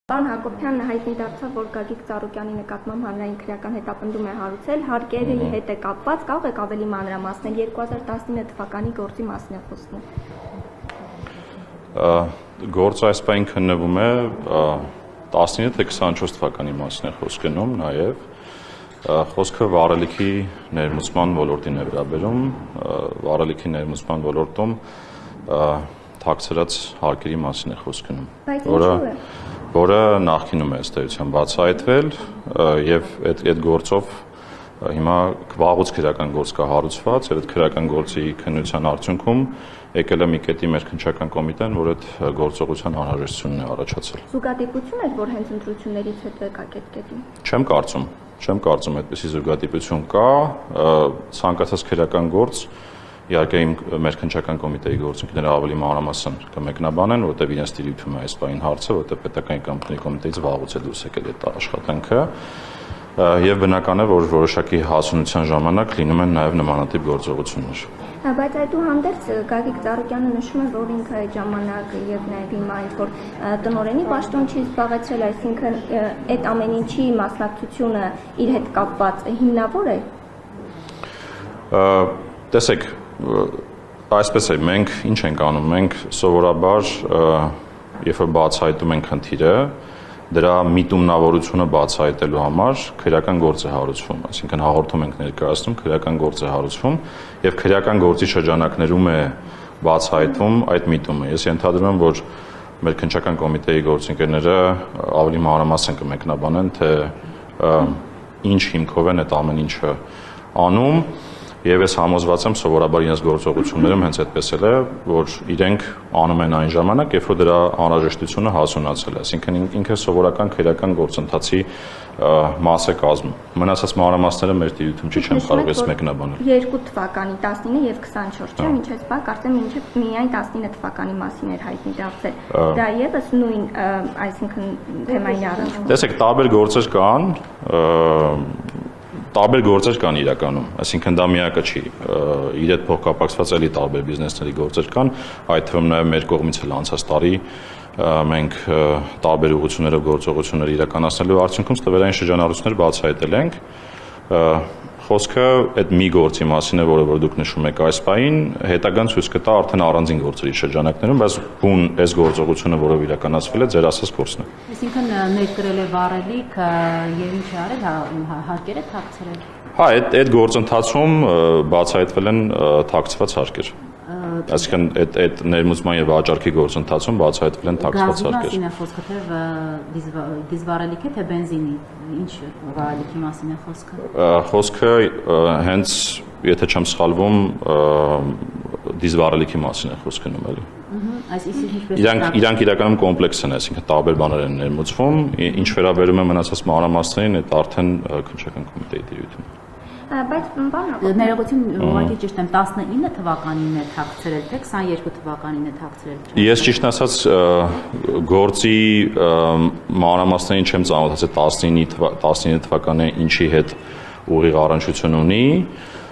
Պարոն Հակոբյանը հայտնի դարձավ, որ Գագիկ Ծառուկյանի նկատմամբ հանրային քրեական հետապնդում է հարուցել, հարկերի հետ է կապված, կարող եք ավելի մանրամասնել 2019 թվականի գործի մասին է խոսքը։ Գործը այս պահին քննվում է 19 թե 24 թվականի մասին է խոսք գնում, նաև խոսքը վարելիքի ներմուծման ոլորտին է վերաբերում, վարելիքի ներմուծման ոլորտում թաքցրած հարկերի մասին է խոսք գնում, որը նախկինում է ըստ էության բացահայտվել եւ այդ գործով հիմա վաղուց քրեական գործ կա հարուցված, այդ քրեական գործի քննության արդյունքում եկել է մի կետի մեր քննչական կոմիտեն, որ այդ գործողության անհրաժեշտությունն է առաջացել։ Զուգադիպություն է, որ հենց ընտրություններից հետո եկա այդ կետին։ Չեմ կարծում այդպիսի զուգադիպություն կա, ցանկացած քրեական գործ իհարկե մեր քննչական կոմիտեի գործընկերները ավելի մանրամասն կմեկնաբանեն, որտեղ իրենց տիրույթում է այս բային հարցը, որտեղ պետական կամպանիայի կոմիտեից վաղուց է դուրս եկել այդ աշխատանքը, եւ բնական է, որ որոշակի հասունության ժամանակ լինում են նաեւ նմանատիպ գործողություններ։ Բայց այդուհանդերձ Գագիկ Ծառուկյանը նշում է, որ ինքը այդ ժամանակ եւ նաեւ հիմա ինչ որ տնօրենի պաշտոն չի զբաղեցրել, այսինքն այդ ամեն ինչի մասնակցությունը իր հետ կապված հիմնավոր է։ Տեսեք, այսպես է, մենք ինչ ենք անում, մենք սովորաբար երբ որ բացահայտում ենք խնդիրը, դրա միտումնավորությունը բացահայտելու համար քրեական գործ է հարուցվում, այսինքն հաղորդում ենք ներկայացնում, քրեական գործ է հարուցվում եւ քրեական գործի շրջանակներում է բացահայտվում այդ միտումը։ Ես ենթադրում եմ, որ մեր քննչական կոմիտեի գործընկերները ավելի մանրամասն կմեկնաբանեն, թե ինչ հիմքով են այդ ամեն ինչը անում։ Եվ ես համոզված եմ սովորաբար իրենց գործողություններում հենց այդպես էլ է, որ իրենք անում են այն ժամանակ, երբ որ դրա անհրաժեշտությունը հասունացել է, այսինքն ինքը սովորական քրեական գործընթացի մաս է կազմում։ Մնացած մանրամասները մեր տիրույթում չի, չեմ կարող ես մեկնաբանել։ 2 թվականի 19 եւ 24, չէ՞, մինչ այս բա կարծեմ մինչեւ միայն 19 թվականի մասին էր հայտնի դարձել։ Դա եւս նույն, այսինքն թեմային առնչվում։ Տեսեք, տարբեր գործեր կան իրականում, այսինքն դա միակը չի, իր հետ փոխկապակցված էլի տարբեր բիզնեսների գործեր կան, այդ թվում նաև մեր կողմից էլ անցած տարի մենք տարբեր ուղղություններով գործողություններ իրականացնելու արդյունքում ստվերային շրջանառություններ բացահայտել ենք, խոսքը այդ մի գործի մասին է, որը որ դուք նշում եք այս պահին, հետագան ցույց կտա արդեն առանձին գործերի շրջանակներում, բայց բուն այս գործողությունը, որով իրականացվել է, ձեր ասած գործն է։ Այսինքն ներկրել է վարելիք եւ ինչ արել, հարկերը թաքցրել։ Հա, այդ գործընթացում բացահայտվել են թաքցված հարկեր։ Այսինքն այդ ներմուծման եւ վաճառքի գործընթացում բացահայտվել են թաքցված հարկեր։ Գազի մասին է խոսքը, թե դիզվարելիք է, թե բենզինի, ինչ վարելիքի մասին է խոսքը։ Խոսքը հենց, եթե չեմ սխալվում, դիզվարելիքի մասին է խոսք գնում էլի։ Իրանք իրականում կոմպլեքս են, այսինքն տարբեր բաներ են ներմուծվում, ինչ վերաբերում է մնացած մանրամասներին, այդ արդեն քննչական կոմիտեի տիրույթում։ Բայց ներողություն, ուղղակի ճիշտ եմ, 19 թվականին է թաքցրել, թե 22 թվականին է թաքցրել։ Ես ճիշտ ասած գործի մանրամասներին չեմ ծանոթացել 19 թվականը ինչի հետ ուղիղ առնչություն ունի,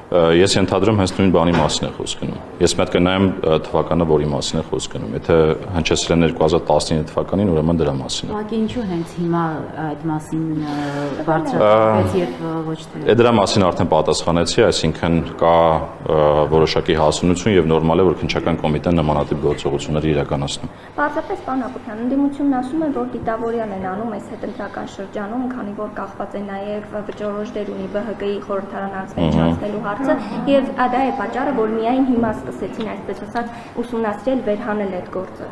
ես ենթադրում հենց նույն բանի մասին է խոսք գնում։ Ես պետք է նայեմ թվականը, որի մասին է խոսք գնում։ Եթե հնչեցրել են 2019 թվականին, ուրեմն դրա մասին է։ Ուղղակի ինչու հենց հիմա այդ մասին բարձրացվեց եւ ոչ թե։ Դրա մասին արդեն պատասխանեցի, այսինքն կա որոշակի հասունություն եւ նորմալ է, որ քննչական կոմիտեն նմանատիպ գործողություններ իրականացնում։ Պարզապես պարոն Հակոբյան, ընդդիմությունն ասում է, որ դիտավորյալ են անում այս հետընտրական շրջանում, քանի որ կախված է նաեւ վճռորոշ դեր ունի ԲՀԿ-ի խորհրդարան անցնելու հարցը եւ դա է պատճառը, որ միայն հիմա սկսեցին այսպես ասած ուսումնասիրել վերհանել այդ գործը։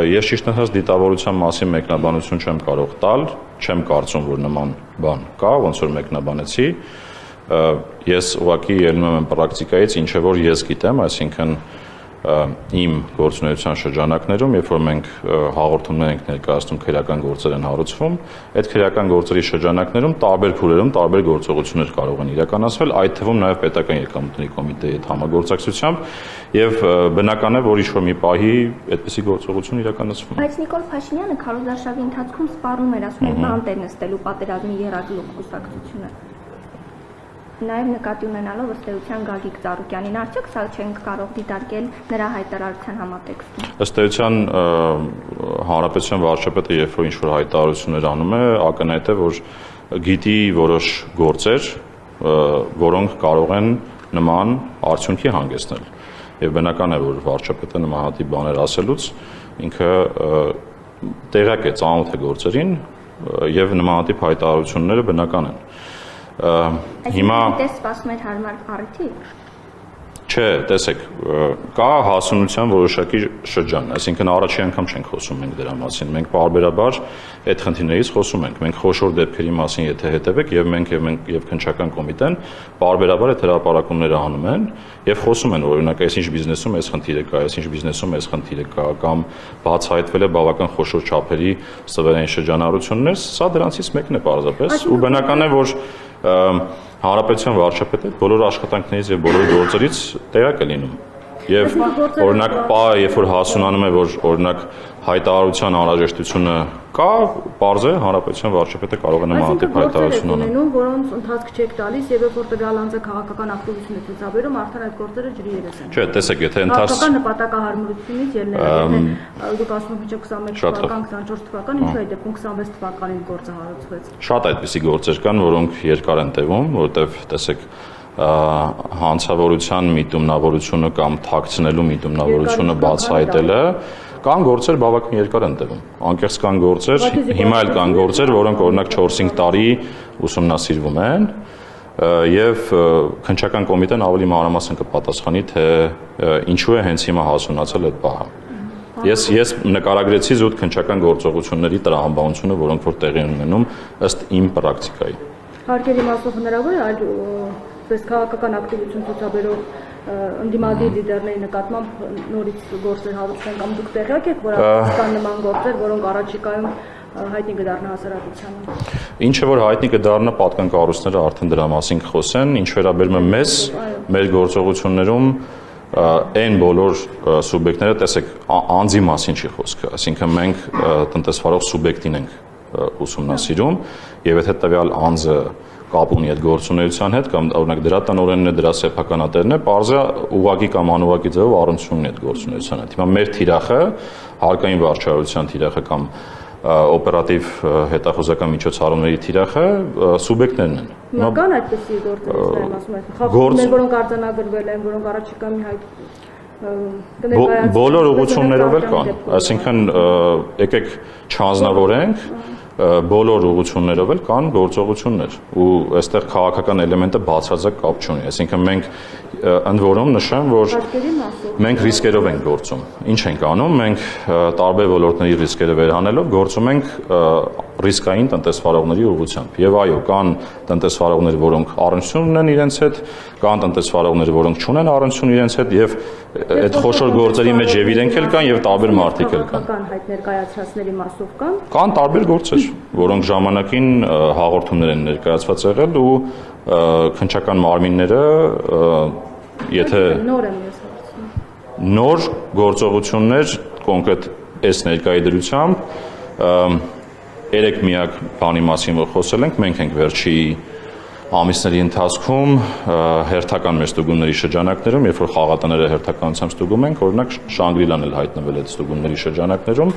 Ես ճիշտ ասած դիտավորության մասին մեկնաբանություն չեմ կարող տալ, չեմ կարծում, որ նման բան կա, ոնց որ մեկնաբանեցի։ Ես ուղղակի ելնում եմ պրակտիկայից, ինչը որ ես գիտեմ, այսինքն իմ գործունեության շրջանակներում, երբ որ մենք հաղորդումներ ենք ներկայացնում, քրեական գործեր են հարուցվում, այդ քրեական գործերի շրջանակներում տարբեր փուլերում տարբեր գործողություններ կարող են իրականացվել, այդ թվում նաև պետական եկամուտների կոմիտեի հետ համագործակցությամբ, եւ բնական է, որ ինչ-որ մի պահի այդպիսի գործողություն իրականացվում է։ Բայց Նիկոլ Փաշինյանը քարոզարշավի ընթացքում սպառնում էր, ասում էր բանտ է նստելու պատերազմի եռագլուխ կուսակցությունը։ նաև նկատի ունենալով ըստ էության Գագիկ Ծառուկյանին, արդյոք սա չենք կարող դիտարկել նրա հայտարարության համատեքստում։ Ըստ էության հանրապետության վարչապետը երբ որ ինչ-որ հայտարարություններ անում է, ակնհայտ է, որ գիտի որոշ գործեր, որոնք կարող են նման արդյունքի հանգեցնել։ Եվ բնական է, որ վարչապետը նմանատիպ բաներ ասելուց ինքը տեղյակ է, ծանոթ է գործերին եւ նմանատիպ հայտարարությունները բնական են։ Հիմա դες սպասում էր հարմար առիթի։ Չէ, տեսեք, կա հասունության որոշակի շրջան, այսինքն առաջի անգամ չենք խոսում մենք դրա մասին, մենք պարբերաբար այդ խնդիրներից խոսում ենք, մենք խոշոր դեպքերի մասին եթե հետևեք եւ մենք եւ քննչական կոմիտեն պարբերաբար այդ հրապարակումները անում են եւ խոսում են, օրինակ, այսինչ բիզնեսում այս խնդիրը կա, այսինչ բիզնեսում այս խնդիրը կա, կամ բացահայտվել է բավական խոշոր չափերի սովորային շրջանառություններ, սա դրանցից մեկն է պարզապես, ու բնական է, որ հանրապետության վարչապետը բոլոր աշխատանքներից եւ բոլոր գործերից տեղյակ է լինում։ Եվ օրինակ, երբ որ հասունանում է, որ օրինակ հայտարարության անհրաժեշտությունը կա, պարզ է հանրապետության վարչապետը կարող է նմանատիպ հայտարարություն անել։ Որոնց ընթացք չեք տալիս եւ երբ որ տվյալ անձը քաղաքական ակտիվություն է ցուցաբերում, արդեն այդ գործերը ջրի երես են։ Չէ, տեսեք, եթե քաղաքական նպատակահարմարությունից ելնելով, դուք ասում եք 21 թվական, 24 թվական, ինչու այդ դեպքում 26 թվականին գործը հարուցվեց։ Շատ այդպիսի գործեր կան, որոնք երկար են տևում, որովհետեւ տեսեք հանցավորության միտումնավորությունը կամ թաքցնելու միտումնավորությունը բացահայտելը կան գործեր բավական երկար են տևում։ Անկեղծ կան գործեր, հիմա էլ կան գործեր, որոնք օրինակ 4-5 տարի ուսումնասիրվում են եւ քննչական կոմիտեն ավելի մանրամասն կպատասխանի, թե ինչու է հենց հիմա հասունացել այդ բանը։ Ես նկարագրեցի զուտ քննչական գործողությունների տրամաբանությունը, որոնք որ տեղի են ունենում ըստ իմ պրակտիկայի։ Հարկերի մասով հնարավոր է այլ պես քաղաքական ակտիվություն ցուցաբերող ընդդիմադիր լիդերների նկատմամբ նորից գործեր հարուցեն կամ դուք տեղյակ եք, որ կան նման գործեր, որոնք առաջիկայում հայտնի կդառնա հասարակությանը։ Ինչը որ հայտնի կդառնա, պատկան կառույցները արդեն դրա մասին կխոսեն, ինչ վերաբերում է մեզ, մեր գործողություններում այն բոլոր սուբյեկտները, տեսեք, անձի մասին չի խոսքը, այսինքն մենք տնտեսվարող սուբյեկտին ենք ուսումնասիրում եւ եթե տվյալ անձը կապ ունի այդ գործունեության հետ կամ օրինակ դրա տնօրենն է, դրա սեփականատերն է, բարձր ուղղակի կամ անուղղակի ձևով առնչություն ունի այդ գործունեության հետ։ Հիմա մեր թիրախը, հարկային վարչարության թիրախը կամ օպերատիվ հետախուզական միջոցառումների թիրախը սուբյեկտներն են։ Հիմա կան այդպիսի գործեր, ասում եք, խախտումներ, որոնք արձանագրվել են, որոնք առաջիկայում հայտ բոլոր ուղղություններով էլ կան, այսինքն եկեք չանձնավորենք, բոլոր ուղղություններով էլ կան գործողություններ ու այստեղ քաղաքական էլեմենտը բացարձակ կապ չունի, այսինքն մենք ընդ որում նշեմ, որ մենք ռիսկերով ենք գործում։ Ինչ ենք անում, մենք տարբեր ոլորտների ռիսկերը վերանելով գործում ենք ռիսկային տնտեսվարողների ուղղությամբ։ Եվ այո, կան տնտեսվարողներ, որոնք առնչություն ունեն իրենց հետ, կան տնտեսվարողներ, որոնք չունեն առնչություն իրենց հետ եւ այդ խոշոր գործերի մեջ եւ իրենք էլ կան եւ տարբեր մարդիկ էլ կան։ Կան հայտ ներկայացրածների մասով կան։ Կան տարբեր գործեր, որոնք ժամանակին հաղորդումներ են ներկայացված եղել ու քննչական մարմինները եթե նոր գործողություններ կոնկրետ այս ներկայի դրությամբ 3 միակ բանի մասին որ խոսել ենք, մենք ենք վերջի ամիսների ընթացքում հերթական մեր ստուգումների շրջանակներում, երբ որ խաղատները հերթականությամբ ստուգում ենք, օրինակ Շանգրիլան էլ հայտնվել այդ ստուգումների շրջանակներում,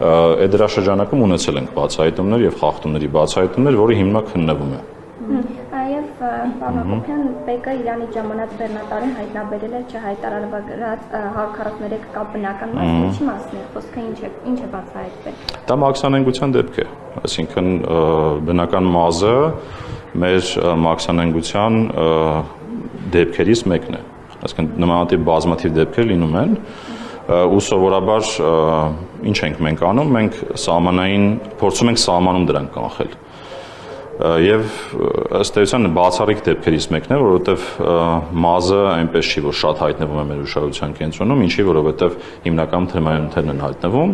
այդ դրա շրջանակում ունեցել ենք բացահայտումներ եւ խախտումների բացահայտումներ, որը հիմնակ քննվում է։ Եվ պարոն Հակոբյան, ՊԿ Իրանի ժամանակ բեռնատարին հայտնաբերել է չհայտարարված 143 կապ բնական մաս, ինչի մասն է, խոսքը ինչ է բացահայտվել։ Դա մաքսանենգության դեպք է, այսինքն բնական մազը մեր մաքսանենգության դեպքերից մեկն է, այսինքն նմանատիպ բազմաթիվ դեպքեր լինում են ու սովորաբար ինչ ենք մենք անում, մենք սահմանային փորձում ենք սահմանում դրանք կանխել։ Եվ ըստ էության բացառիկ դեպքերից մեկն է, որովհետև մազը այնպես չի, որ շատ հայտնվում է մեր ուշադրության կենտրոնում, ինչի որովհետև հիմնականում թրմայուններն են հայտնվում,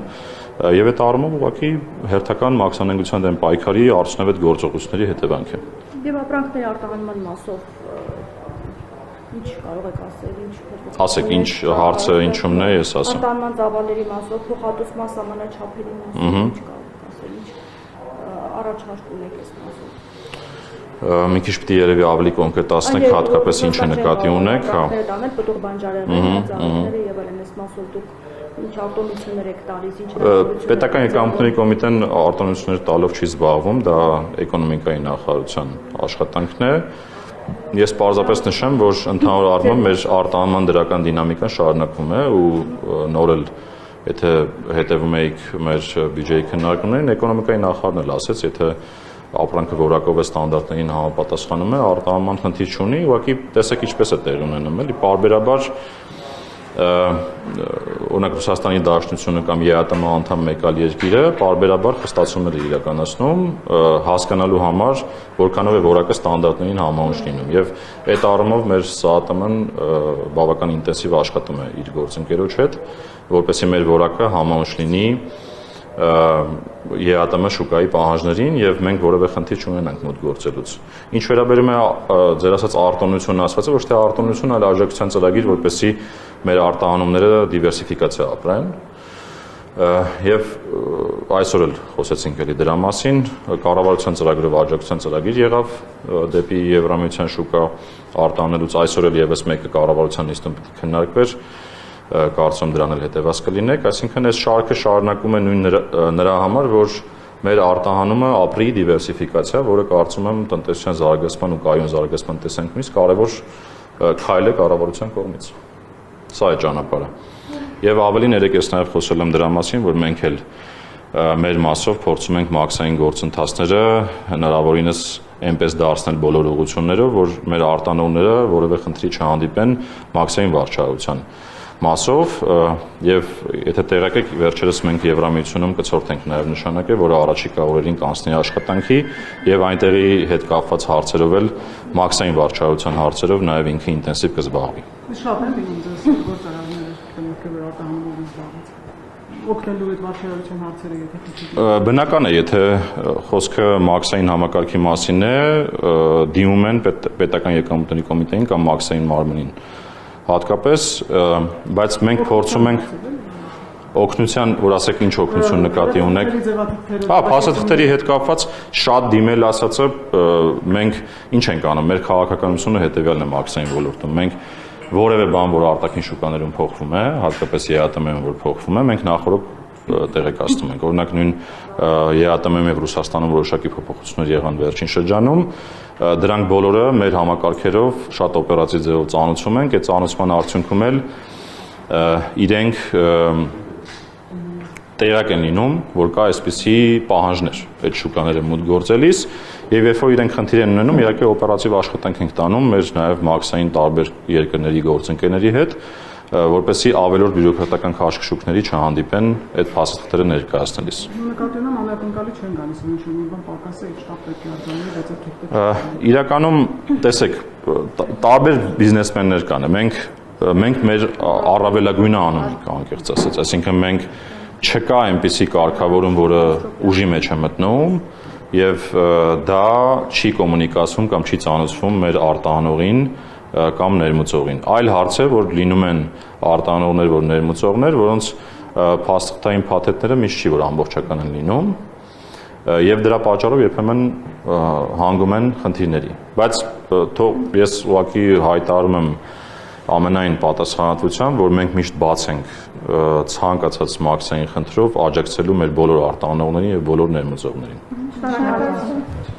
եւ այդ առումով ուղղակի հերթական մաքսանենգության դեմ պայքարի արդյունավետ գործողությունների հետևանք է։ Եվ ապրանքների արտահանման մասով ինչ կարող եք ասել, ինչ ասեք, ինչ հարցը ինչումն է, ես ասեմ։ Արտահանման ծավալների մասով, փոխհատուցման սահմանաչափերի մասով ինչ կարող եք ասել, ինչ առաջարկ ունեք այս մասով։ մի քիչ պիտի երևի ավելի կոնկրետացնեք հատկապես ինչ է նկատի ունեք, հա։ Տանել Պտուղ Բանջարյանը, ծառայողները եւ այլն, այս մասով դուք ինչ արտոնություններ եք տալիս, ինչ հնարավորություններ։ Պետական եկամուտների կոմիտեն արտոնություններ տալով չի զբաղվում, դա էկոնոմիկայի նախարարության աշխատանքն է։ Ես պարզապես նշեմ, որ ընդհանուր առմամբ մեր արտահանման դրական դինամիկան շարունակվում է ու նոր էլ եթե հետևում եք մեր բյուջեի քննարկումներին, էկոնոմիկայի նախարարն էլ ասեց, եթե ապրանքը որակով է ստանդարտներին համապատասխանում է, արտահանման խնդիր չունի, ուղղակի տեսեք ինչպես է տեղի ունենում, էլի պարբերաբար օրինակ Ռուսաստանի Դաշնությունը կամ ԵԱՏՄ անդամ մեկ այլ երկիրը պարբերաբար խստացումներ է իրականացնում հասկանալու համար, որքանով է որակը ստանդարտներին համահունչ լինում եւ այդ առումով մեր ՍԱՏՄ-ն բավական ինտենսիվ աշխատում է իր գործընկերոջ հետ, որպեսզի մեր որակը համահունչ լինի ԵԱՏՄ շուկայի պահանջներին եւ մենք որևէ խնդիր չունենանք մոտ գործելուց։ Ինչ վերաբերում է ձեր ասած արտոնությունը ասվածը, ոչ թե արտոնություն, այլ աջակցության ծրագիր, որպեսզի մեր արտահանումները դիվերսիֆիկացիա ապրեն։ Եվ այսօր էլ խոսեցինք էլի դրա մասին, կառավարության ծրագրով աջակցության ծրագիր եղավ դեպի Եվրամիության շուկա արտահանելուց, այսօր էլ եւս մեկը կառավարության նիստում պետք է քննարկվեր, կարծում դրան էլ հետևած կլինեք, այսինքն այս շարքը շարունակում է նույն նրա համար, որ մեր արտահանումը ապրի դիվերսիֆիկացիա, որը կարծում եմ տնտեսության զարգացման ու կայուն զարգացման տեսանկյունից կարևոր քայլ է կառավարության կողմից։ Սա է ճանապարհը։ Եվ ավելին երեք ես նաև խոսել եմ դրա մասին, որ մենք էլ մեր մասով փորձում ենք մաքսային գործընթացները հնարավորինս այնպես դարձնել բոլոր ուղղություններով, որ մեր արտանողները որևէ խնդրի չհանդիպեն մաքսային վարչարության մասով եւ եթե տեղյակ եք վերջերս մենք Եվրամիությունում կցորդենք նաեւ նշանակել, որը առաջիկա օրերին կանցնի աշխատանքի եւ այնտեղի հետ կապված հարցերով էլ մաքսային վարչարության հարցերով նաեւ ինքը ինտենսիվ կզբաղվի։ Շատ են լինում ձեզ գործարանները, թե արտահանումով զբաղված։ Օգնելու այդ վարչարության հարցերը եթե քիչ։ Բնական է, եթե խոսքը մաքսային համակարգի մասին է, դիմում են պետական եկամուտների կոմիտեին կամ մաքսային մարմնին։ Հատկապես, բայց մենք փորձում ենք օգնության, որ ասեք ինչ օգնություն նկատի ունեք։ Հա, փաստաթղթերի հետ կապված շատ դիմել ասածը մենք ինչ ենք անում, մեր քաղաքականությունը հետևյալն է մաքսային ոլորտում։ Մենք որևէ բան, որ արտաքին շուկաներում փոխվում է, հատկապես ԵԱՏՄ-ում որ փոխվում է, մենք նախորդ տեղեկացնում ենք։ Օրինակ նույն ԵԱՏՄ-ում եւ Ռուսաստանում որոշակի փոփոխություններ եղան վերջին շրջանում, դրանք բոլորը մեր համակարգերով շատ օպերատիվ ձևով ծանոթում ենք, այդ ծանոթման արդյունքում էլ իրենք տեղյակ են լինում, որ կա այսպիսի պահանջներ այդ շուկաները մուտք գործելիս, եւ երբ որ իրենք խնդիր են ունենում, իհարկե օպերատիվ աշխատանք ենք տանում մեր նաեւ մաքսային տարբեր երկրների գործընկերների հետ, որպեսզի ավելորդ բյուրոկրատական քաշքշուկների չհանդիպեն այդ փաստաթղթերը ներկայացնելիս։ Նկատի ունեմ անակնկալի չեն գալիս, ինչ մի բան պակաս է, շտապ պետք է արձանագրի, բայց այդ թղթերը։ Իրականում, տեսեք, տարբեր բիզնեսմեններ կան, մենք մեր առավելագույնը անում ենք, անկեղծ ասած, այսինքն մենք չկա այնպիսի կարգավորում, որը ուժի մեջ է մտնում եւ դա չի կոմունիկացվում կամ չի ծանոթվում մեր արտահանողին կամ ներմուծողին։ Այլ հարց է, որ լինում են արտահանողներ, որ ներմուծողներ, որոնց փաստաթղթային փաթեթները միշտ չի որ ամբողջական են լինում եւ դրա պատճառով երբեմն հանգում են խնդիրների։ Բայց թող ես ուղղակի հայտարարում եմ ամենայն պատասխանատվությամբ, որ մենք միշտ բաց ենք ցանկացած մաքսային խնդրով աջակցելու մեր բոլոր արտահանողներին եւ բոլոր ներմուծողներին։ Շնորհակալություն։